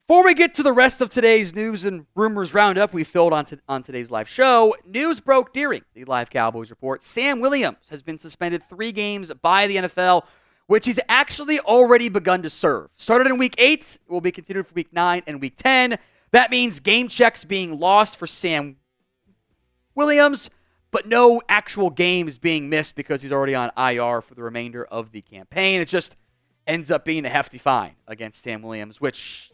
Before we get to the rest of today's news and rumors roundup we filled on today's live show, news broke during the live Cowboys report. Sam Williams has been suspended 3 games by the NFL, which he's actually already begun to serve. Started in Week 8, it will be continued for Week 9 and Week 10. That means game checks being lost for Sam Williams, but no actual games being missed because he's already on IR for the remainder of the campaign. It just ends up being a hefty fine against Sam Williams, which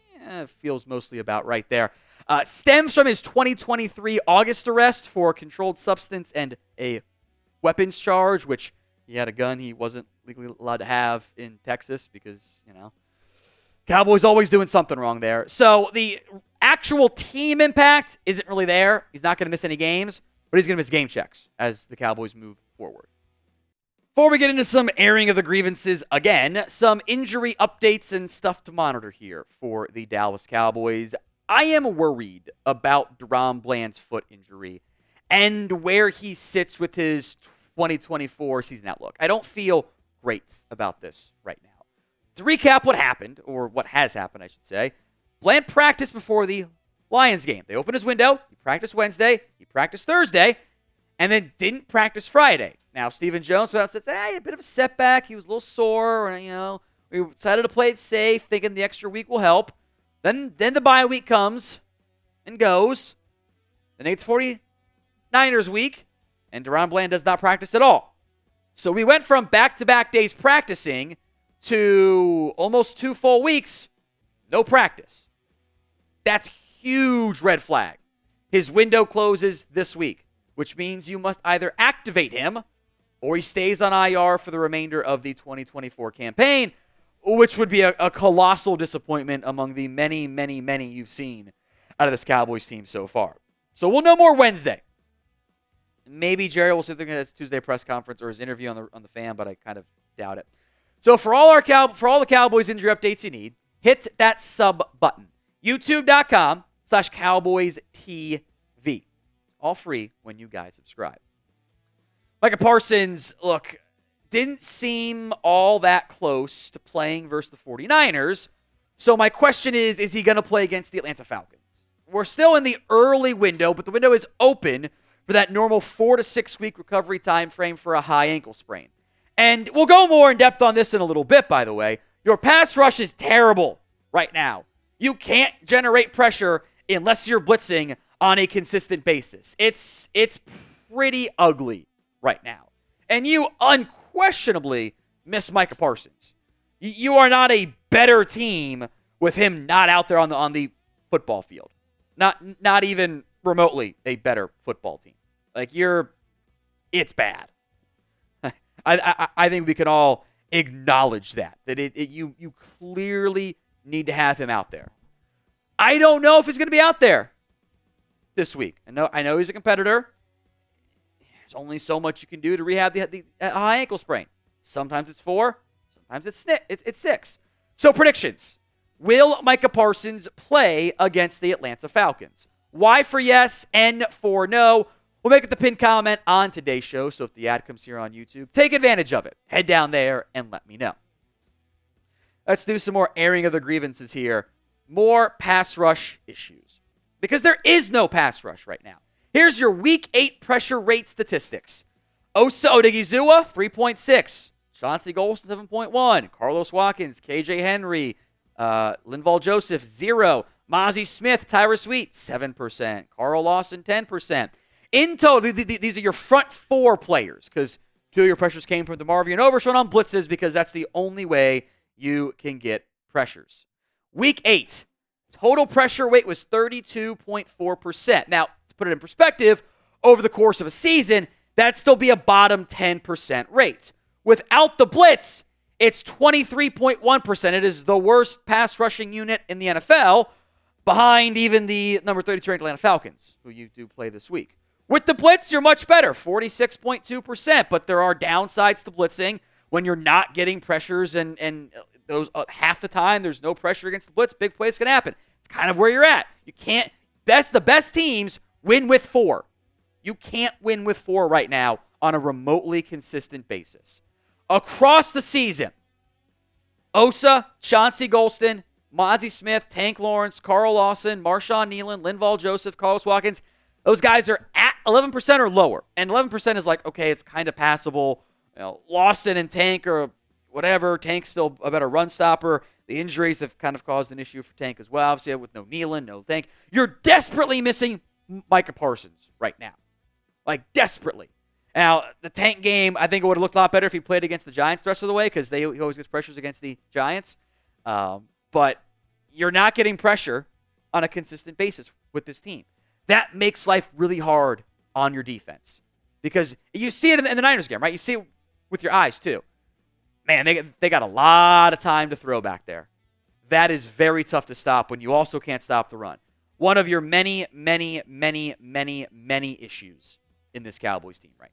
feels mostly about right there. Stems from his 2023 August arrest for controlled substance and a weapons charge, which he had a gun he wasn't legally allowed to have in Texas because, Cowboys always doing something wrong there. So the actual team impact isn't really there. He's not going to miss any games, but he's going to miss game checks as the Cowboys move forward. Before we get into some airing of the grievances again, some injury updates and stuff to monitor here for the Dallas Cowboys. I am worried about DaRon Bland's foot injury and where he sits with his 2024 season outlook. I don't feel great about this right now. To recap what happened, or what has happened, I should say, Bland practiced before the Lions game. They opened his window. He practiced Wednesday. He practiced Thursday, and then didn't practice Friday. Now, Stephen Jones says, a bit of a setback. He was a little sore. We decided to play it safe, thinking the extra week will help. Then the bye week comes and goes. Then it's 49ers week, and DaRon Bland does not practice at all. So we went from back-to-back days practicing to almost 2 full weeks, no practice. That's huge red flag. His window closes this week, which means you must either activate him or he stays on IR for the remainder of the 2024 campaign, which would be a colossal disappointment among the many, many, many you've seen out of this Cowboys team so far. So we'll know more Wednesday. Maybe Jerry will sit there at his Tuesday press conference or his interview on the fan, but I kind of doubt it. So for all the Cowboys injury updates you need, hit that sub button. YouTube.com/CowboysTV. It's all free when you guys subscribe. Micah Parsons, look, didn't seem all that close to playing versus the 49ers. So my question is he going to play against the Atlanta Falcons? We're still in the early window, but the window is open for that normal 4 to 6 week recovery time frame for a high ankle sprain. And we'll go more in depth on this in a little bit, by the way. Your pass rush is terrible right now. You can't generate pressure unless you're blitzing on a consistent basis. It's pretty ugly right now. And you unquestionably miss Micah Parsons. You are not a better team with him not out there on the football field. Not even remotely a better football team. It's bad. I think we can all acknowledge that you clearly need to have him out there. I don't know if he's going to be out there this week. I know he's a competitor. There's only so much you can do to rehab the high ankle sprain. Sometimes it's 4, sometimes it's 6. So predictions. Will Micah Parsons play against the Atlanta Falcons? Y for yes, N for no. We'll make it the pinned comment on today's show, so if the ad comes here on YouTube, take advantage of it. Head down there and let me know. Let's do some more airing of the grievances here. More pass rush issues. Because there is no pass rush right now. Here's your Week 8 pressure rate statistics. Osa Odigizua, 3.6. Chauncey Golston, 7.1. Carlos Watkins, KJ Henry, Linval Joseph, 0. Mozzie Smith, Tyra Sweet, 7%. Carl Lawson, 10%. In total, these are your front 4 players because 2 of your pressures came from DeMarvion and Overshown on blitzes because that's the only way you can get pressures. Week 8, total pressure weight was 32.4%. Now, to put it in perspective, over the course of a season, that'd still be a bottom 10% rate. Without the blitz, it's 23.1%. It is the worst pass rushing unit in the NFL, behind even the number 32 ranked Atlanta Falcons, who you do play this week. With the blitz, you're much better, 46.2%, but there are downsides to blitzing when you're not getting pressures and those half the time there's no pressure against the blitz, big plays can happen. It's kind of where you're at. You can't, that's the best teams win with 4. You can't win with 4 right now on a remotely consistent basis. Across the season, Osa, Chauncey Golston, Mozzie Smith, Tank Lawrence, Carl Lawson, Marshawn Nealon, Linval Joseph, Carlos Watkins, those guys are at 11% or lower. And 11% is like, okay, it's kind of passable. Lawson and Tank or whatever. Tank's still a better run stopper. The injuries have kind of caused an issue for Tank as well. Obviously, with no Nealon, no Tank. You're desperately missing Micah Parsons right now. Like, desperately. Now, the Tank game, I think it would have looked a lot better if he played against the Giants the rest of the way because he always gets pressures against the Giants. But you're not getting pressure on a consistent basis with this team. That makes life really hard on your defense because you see it in the Niners game, right? You see it with your eyes, too. Man, they got a lot of time to throw back there. That is very tough to stop when you also can't stop the run. One of your many, many, many, many, many issues in this Cowboys team right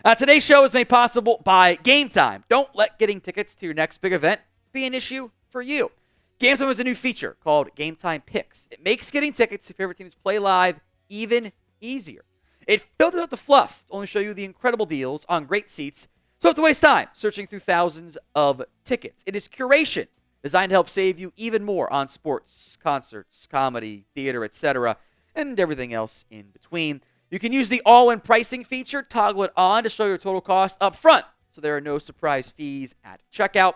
now. Today's show is made possible by Game Time. Don't let getting tickets to your next big event be an issue for you. Game Time has a new feature called Game Time Picks. It makes getting tickets to favorite teams play live even easier. It filters out the fluff to only show you the incredible deals on great seats, so you don't have to waste time searching through thousands of tickets. It is curation designed to help save you even more on sports, concerts, comedy, theater, etc., and everything else in between. You can use the all-in pricing feature, toggle it on to show your total cost up front, so there are no surprise fees at checkout.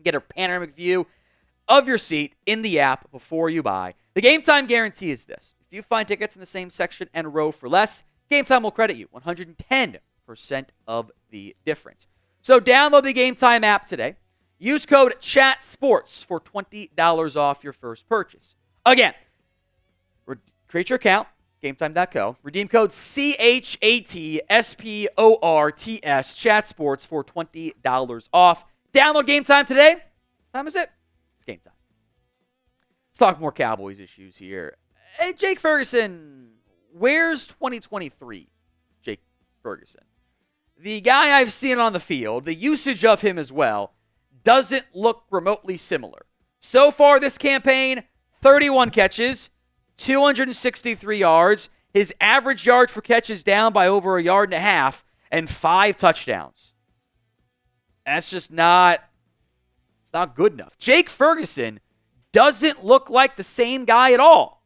Get a panoramic view of your seat in the app before you buy. The Game Time guarantee is this. If you find tickets in the same section and row for less, Game Time will credit you 110% of the difference. So download the Game Time app today. Use code CHATSPORTS for $20 off your first purchase. Again, create your account, GameTime.co. Redeem code CHATSPORTS, ChatSports for $20 off. Download Game Time today. What time is it? It's game time. Let's talk more Cowboys issues here. Hey, Jake Ferguson. Where's 2023 Jake Ferguson? The guy I've seen on the field, the usage of him as well, doesn't look remotely similar. So far this campaign, 31 catches, 263 yards. His average yards per catch is down by over a yard and a half, and 5 touchdowns. That's just not good enough. Jake Ferguson doesn't look like the same guy at all.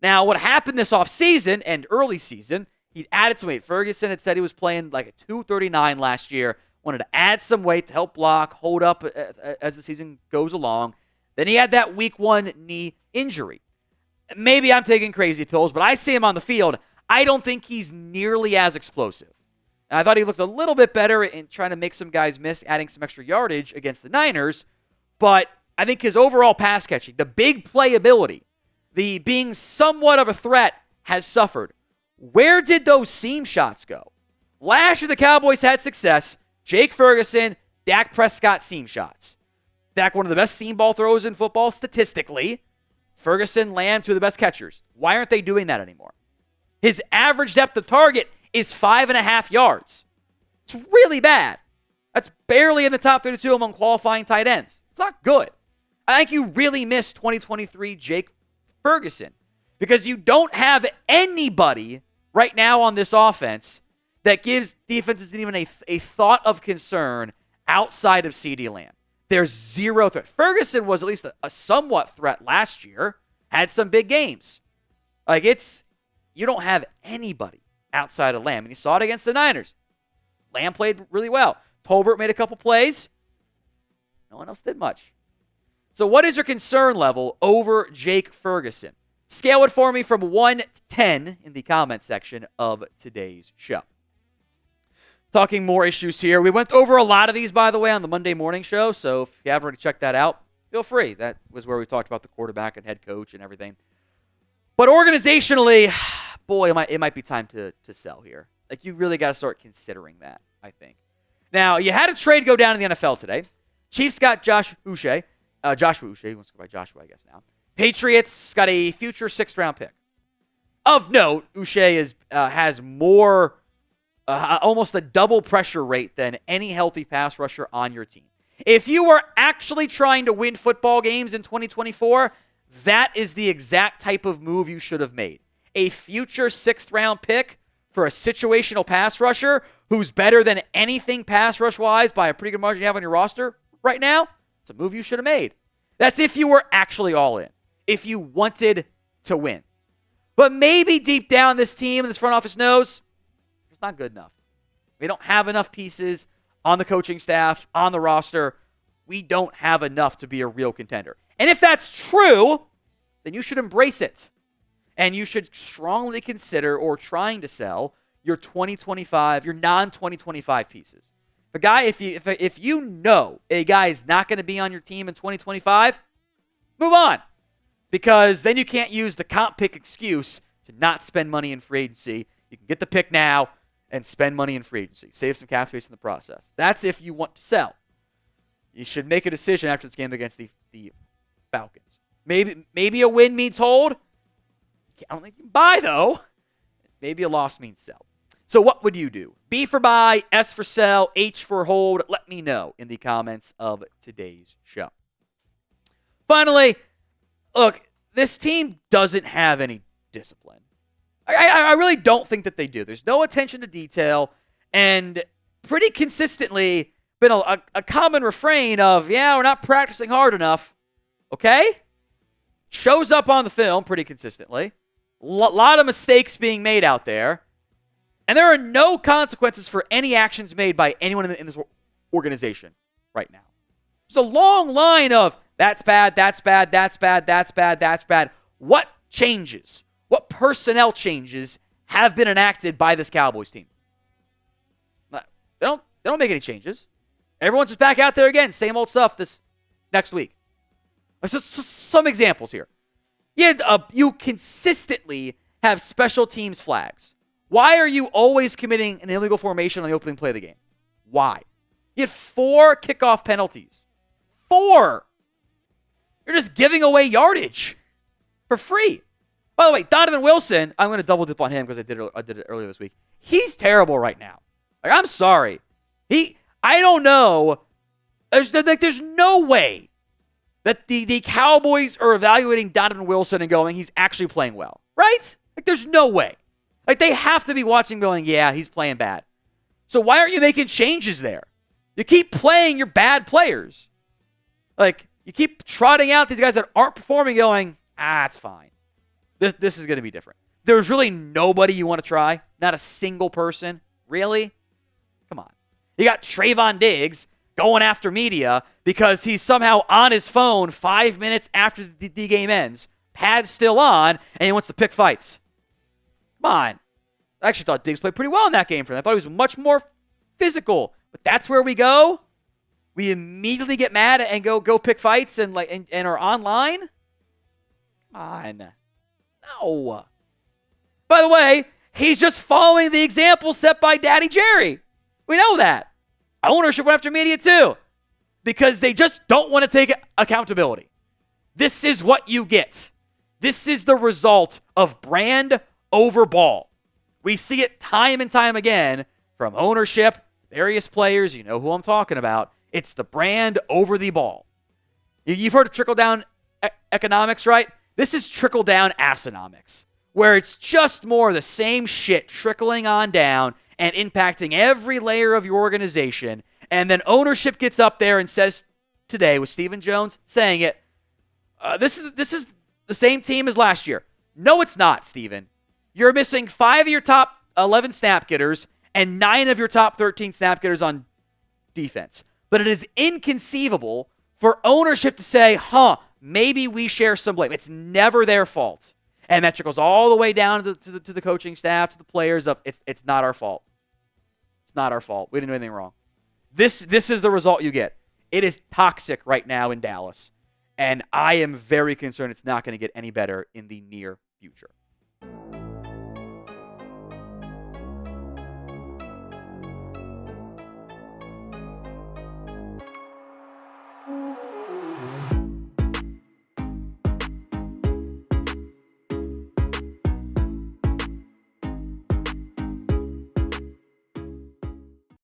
Now, what happened this offseason and early season, he added some weight. Ferguson had said he was playing like a 239 last year, wanted to add some weight to help block, hold up as the season goes along. Then he had that week 1 knee injury. Maybe I'm taking crazy pills, but I see him on the field. I don't think he's nearly as explosive. And I thought he looked a little bit better in trying to make some guys miss, adding some extra yardage against the Niners. But I think his overall pass catching, the big playability, the being somewhat of a threat has suffered. Where did those seam shots go? Last year the Cowboys had success. Jake Ferguson, Dak Prescott seam shots. Dak, one of the best seam ball throwers in football statistically. Ferguson, Lamb, 2 of the best catchers. Why aren't they doing that anymore? His average depth of target is 5.5 yards. It's really bad. That's barely in the top 32 among qualifying tight ends. It's not good. I think you really miss 2023 Jake Ferguson because you don't have anybody right now on this offense that gives defenses even a thought of concern outside of CeeDee Lamb. There's zero threat. Ferguson was at least a somewhat threat last year, had some big games. You don't have anybody outside of Lamb. And you saw it against the Niners. Lamb played really well. Tolbert made a couple plays. No one else did much. So what is your concern level over Jake Ferguson? Scale it for me from 1 to 10 in the comment section of today's show. Talking more issues here. We went over a lot of these, by the way, on the Monday morning show. So if you haven't already checked that out, feel free. That was where we talked about the quarterback and head coach and everything. But organizationally, boy, it might be time to sell here. Like, you really got to start considering that, I think. Now, you had a trade go down in the NFL today. Chiefs got Joshua Uche. He wants to go by Joshua, I guess, now. Patriots got a future 6th-round pick. Of note, Uche has more, almost a double pressure rate than any healthy pass rusher on your team. If you were actually trying to win football games in 2024, that is the exact type of move you should have made. A future 6th-round pick for a situational pass rusher who's better than anything pass rush-wise by a pretty good margin you have on your roster right now, it's a move you should have made. That's if you were actually all in, if you wanted to win. But maybe deep down this team and this front office knows it's not good enough. We don't have enough pieces on the coaching staff, on the roster. We don't have enough to be a real contender. And if that's true, then you should embrace it. And you should strongly consider or trying to sell your 2025, your non-2025 pieces. The guy, if you know a guy is not going to be on your team in 2025, move on. Because then you can't use the comp pick excuse to not spend money in free agency. You can get the pick now and spend money in free agency. Save some cap space in the process. That's if you want to sell. You should make a decision after this game against the Falcons. Maybe a win means hold. I don't think you can buy, though. Maybe a loss means sell. So what would you do? B for buy, S for sell, H for hold. Let me know in the comments of today's show. Finally, look, this team doesn't have any discipline. I really don't think that they do. There's no attention to detail, and pretty consistently been a common refrain of, we're not practicing hard enough. Okay? Shows up on the film pretty consistently. A lot of mistakes being made out there. And there are no consequences for any actions made by anyone in this organization right now. There's a long line of, that's bad, that's bad, that's bad, that's bad, that's bad. What changes? What personnel changes have been enacted by this Cowboys team? They don't make any changes. Everyone's just back out there again. Same old stuff this next week. Some examples here. You consistently have special teams flags. Why are you always committing an illegal formation on the opening play of the game? Why? You had 4 kickoff penalties. 4! You're just giving away yardage for free. By the way, Donovan Wilson, I'm going to double dip on him because I did it earlier this week. He's terrible right now. I'm sorry. I don't know. There's no way that the Cowboys are evaluating Donovan Wilson and going, he's actually playing well. Right? There's no way. They have to be watching going, he's playing bad. So why aren't you making changes there? You keep playing your bad players. You keep trotting out these guys that aren't performing going, it's fine. This is going to be different. There's really nobody you want to try. Not a single person. Really? Come on. You got Trevon Diggs going after media because he's somehow on his phone 5 minutes after the game ends. Pad's still on, and he wants to pick fights. Come on. I actually thought Diggs played pretty well in that game for them. I thought he was much more physical. But that's where we go? We immediately get mad and go pick fights and are online? Come on. No. By the way, he's just following the example set by Daddy Jerry. We know that. Ownership went after media too. Because they just don't want to take accountability. This is what you get. This is the result of brand over ball. We see it time and time again from ownership, various players. You know who I'm talking about. It's the brand over the ball. You've heard of trickle-down economics, right? This is trickle-down asonomics, where it's just more of the same shit trickling on down and impacting every layer of your organization. And then ownership gets up there and says today, with Stephen Jones saying it, this is the same team as last year. No, it's not, Stephen. You're missing 5 of your top 11 snap getters and 9 of your top 13 snap getters on defense. But it is inconceivable for ownership to say, maybe we share some blame. It's never their fault. And that trickles all the way down to the coaching staff, to the players of, it's not our fault. It's not our fault. We didn't do anything wrong. This is the result you get. It is toxic right now in Dallas. And I am very concerned it's not going to get any better in the near future.